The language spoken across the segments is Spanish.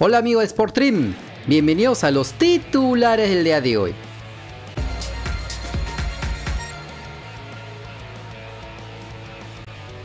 Hola amigo de Sportstream, bienvenidos a los titulares del día de hoy.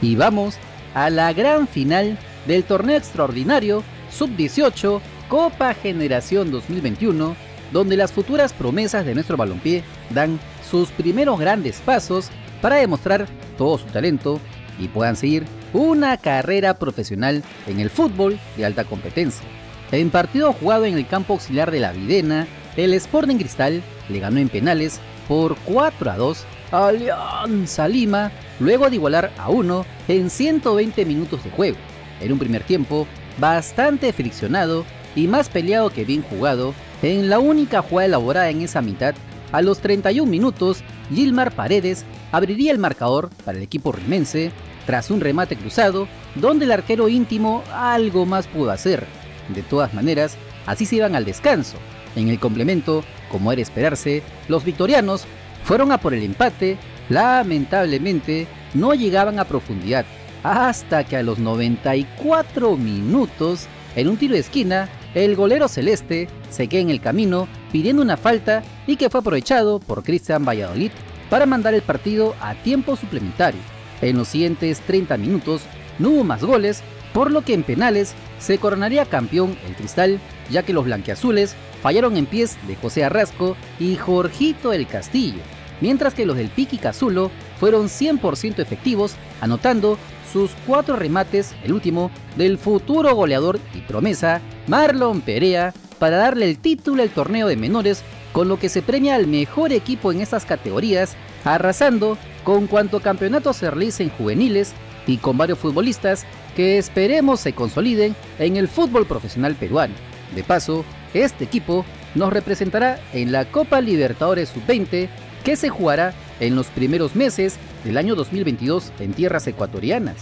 Y vamos a la gran final del torneo extraordinario Sub-18 Copa Generación 2021, donde las futuras promesas de nuestro balompié dan sus primeros grandes pasos para demostrar todo su talento y puedan seguir una carrera profesional en el fútbol de alta competencia. En partido jugado en el campo auxiliar de la Videna, el Sporting Cristal le ganó en penales por 4-2 a Alianza Lima, luego de igualar a 1 en 120 minutos de juego. En un primer tiempo bastante friccionado y más peleado que bien jugado, en la única jugada elaborada en esa mitad, a los 31 minutos, Gilmar Paredes abriría el marcador para el equipo rimense tras un remate cruzado, donde el arquero íntimo algo más pudo hacer. De todas maneras, así se iban al descanso. En el complemento, como era esperarse, los victorianos fueron a por el empate. Lamentablemente, no llegaban a profundidad, hasta que a los 94 minutos, en un tiro de esquina, el golero celeste se queda en el camino pidiendo una falta y que fue aprovechado por Cristian Valladolid para mandar el partido a tiempo suplementario. En los siguientes 30 minutos no hubo más goles, por lo que en penales se coronaría campeón el Cristal, ya que los blanquiazules fallaron en pies de José Arrasco y Jorgito del Castillo, mientras que los del Piqui Cazulo fueron 100% efectivos, anotando sus 4 remates, el último del futuro goleador y promesa Marlon Perea, para darle el título al torneo de menores, con lo que se premia al mejor equipo en estas categorías, arrasando con cuanto campeonato se realice en juveniles y con varios futbolistas que esperemos se consoliden en el fútbol profesional peruano. De paso, este equipo nos representará en la Copa Libertadores Sub-20, que se jugará en los primeros meses del año 2022 en tierras ecuatorianas.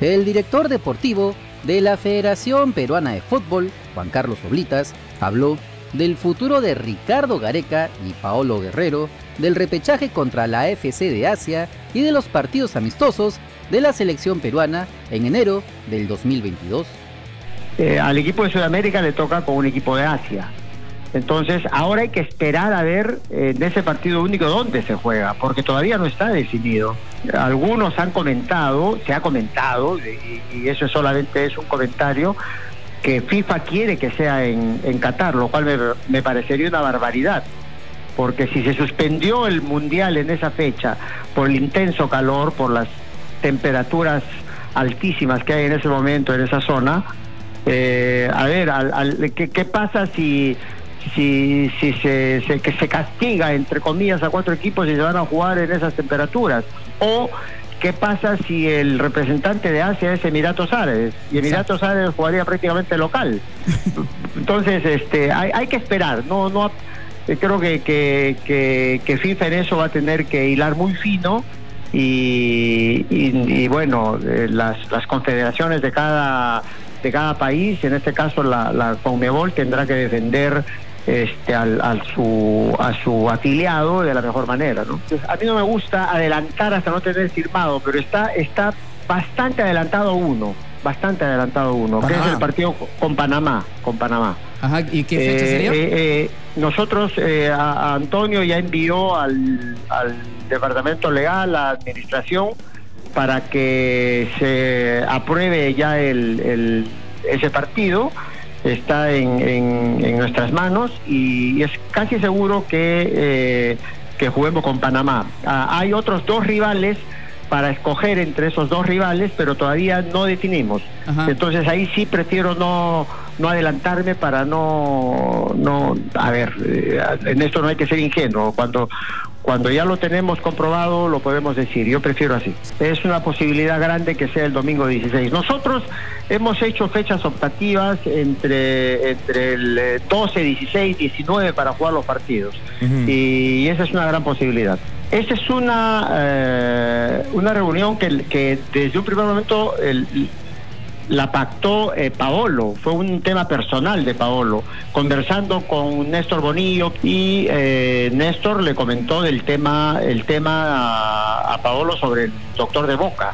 El director deportivo de la Federación Peruana de Fútbol, Juan Carlos Oblitas, habló del futuro de Ricardo Gareca y Paolo Guerrero, del repechaje contra la AFC de Asia y de los partidos amistosos de la selección peruana en enero del 2022. Al equipo de Sudamérica le toca con un equipo de Asia. Entonces ahora hay que esperar a ver en ese partido único dónde se juega, porque todavía no está definido. Algunos se ha comentado, y eso solamente es un comentario, que FIFA quiere que sea en Qatar, lo cual me parecería una barbaridad, porque si se suspendió el Mundial en esa fecha por el intenso calor, por las temperaturas altísimas que hay en ese momento en esa zona, a ver, ¿qué pasa si se castiga, entre comillas, a 4 equipos y se van a jugar en esas temperaturas? ¿O qué pasa si el representante de Asia es Emiratos Árabes? Y Emiratos Árabes jugaría prácticamente local. Entonces, hay que esperar. Creo que FIFA en eso va a tener que hilar muy fino y bueno, las confederaciones de cada país, en este caso la CONMEBOL, tendrá que defender a su afiliado de la mejor manera, ¿no? A mí no me gusta adelantar hasta no tener firmado, pero está bastante adelantado uno, que es el partido con Panamá. Ajá, ¿y qué fecha sería? Nosotros, a Antonio ya envió al departamento legal, a la administración, para que se apruebe ya ese partido. Está en nuestras manos y es casi seguro que juguemos con Panamá. Hay otros 2 rivales para escoger entre esos 2 rivales, pero todavía no definimos. Ajá. Entonces ahí sí prefiero no adelantarme para a ver, en esto no hay que ser ingenuo. Cuando ya lo tenemos comprobado, lo podemos decir. Yo prefiero así. Es una posibilidad grande que sea el domingo 16. Nosotros hemos hecho fechas optativas entre el 12, 16, 19 para jugar los partidos. Y esa es una gran posibilidad. Esta es una reunión que desde un primer momento la pactó Paolo, fue un tema personal de Paolo, conversando con Néstor Bonillo, y Néstor le comentó el tema a Paolo sobre el doctor de Boca.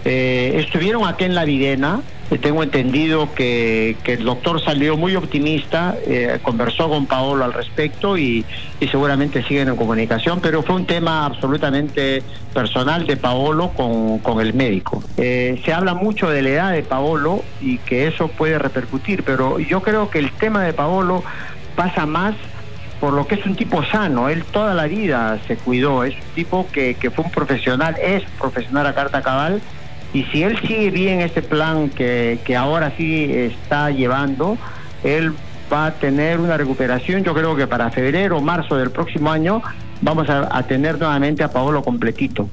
Estuvieron aquí en La Videna. Tengo entendido que el doctor salió muy optimista, conversó con Paolo al respecto y seguramente siguen en comunicación, pero fue un tema absolutamente personal de Paolo con el médico. Se habla mucho de la edad de Paolo y que eso puede repercutir, pero yo creo que el tema de Paolo pasa más por lo que es un tipo sano. Él toda la vida se cuidó, es un tipo que fue un profesional, es profesional a carta cabal, y si él sigue bien este plan que ahora sí está llevando, él va a tener una recuperación. Yo creo que para febrero o marzo del próximo año vamos a tener nuevamente a Paolo completito.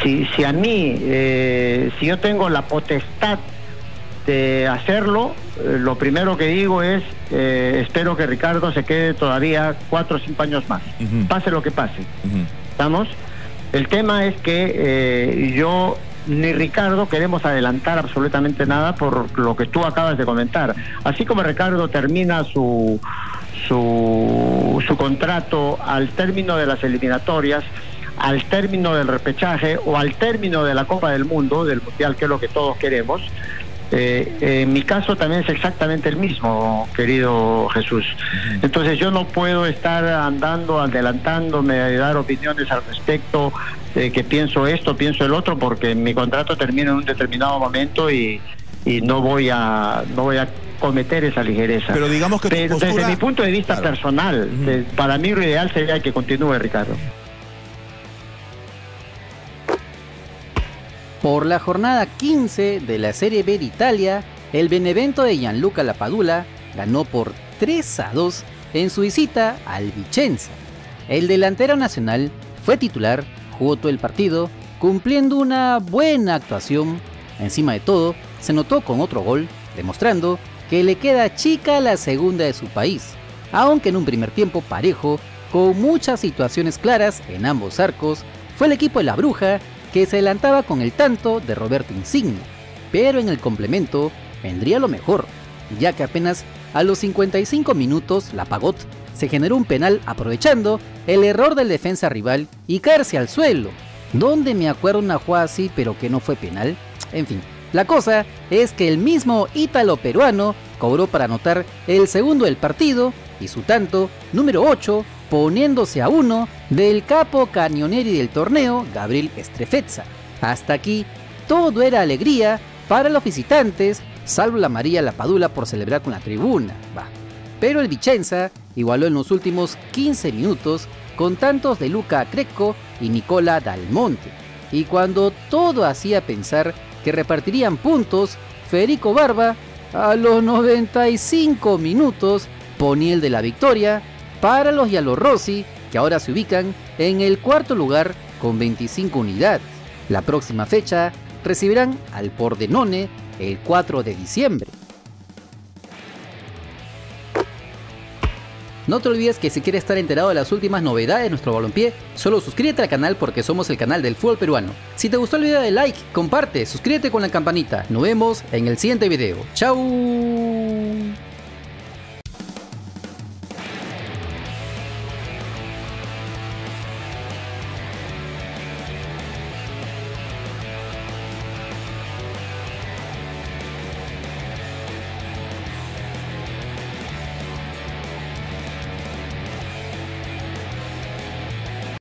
Si a mí, si yo tengo la potestad de hacerlo, lo primero que digo es, espero que Ricardo se quede todavía 4 o 5 años más, pase lo que pase. ¿Estamos? El tema es que yo ni Ricardo queremos adelantar absolutamente nada por lo que tú acabas de comentar. Así como Ricardo termina su contrato al término de las eliminatorias, al término del repechaje o al término de la Copa del Mundo, del Mundial, que es lo que todos queremos, en mi caso también es exactamente el mismo, querido Jesús. Entonces yo no puedo estar adelantándome a dar opiniones al respecto, que pienso esto, pienso el otro, porque mi contrato termina en un determinado momento y no voy a cometer esa ligereza. Pero digamos que tu postura... desde mi punto de vista personal, para mí lo ideal sería que continúe Ricardo. Por la jornada 15 de la Serie B de Italia, el Benevento de Gianluca Lapadula ganó por 3-2 en su visita al Vicenza. El delantero nacional fue titular, jugó todo el partido, cumpliendo una buena actuación. Encima de todo, se notó con otro gol, demostrando que le queda chica la segunda de su país, aunque en un primer tiempo parejo, con muchas situaciones claras en ambos arcos. Fue el equipo de la Bruja que se adelantaba con el tanto de Roberto Insigne, pero en el complemento vendría lo mejor, ya que apenas a los 55 minutos la Pagot se generó un penal aprovechando el error del defensa rival y caerse al suelo, donde me acuerdo una jugada así pero que no fue penal. En fin, la cosa es que el mismo ítalo-peruano cobró para anotar el segundo del partido y su tanto número 8, poniéndose a 1 del capo cañoneri del torneo, Gabriel Strefezza. Hasta aquí todo era alegría para los visitantes, salvo la María Lapadula por celebrar con la tribuna. Pero el Vicenza igualó en los últimos 15 minutos con tantos de Luca Crecco y Nicola Dalmonte. Y cuando todo hacía pensar que repartirían puntos, Federico Barba a los 95 minutos ponía el de la victoria para los Giallorossi, que ahora se ubican en el cuarto lugar con 25 unidades. La próxima fecha recibirán al Pordenone el 4 de diciembre. No te olvides que si quieres estar enterado de las últimas novedades de nuestro balompié, solo suscríbete al canal porque somos el canal del fútbol peruano. Si te gustó el video, dale like, comparte, suscríbete con la campanita. Nos vemos en el siguiente video. ¡Chao!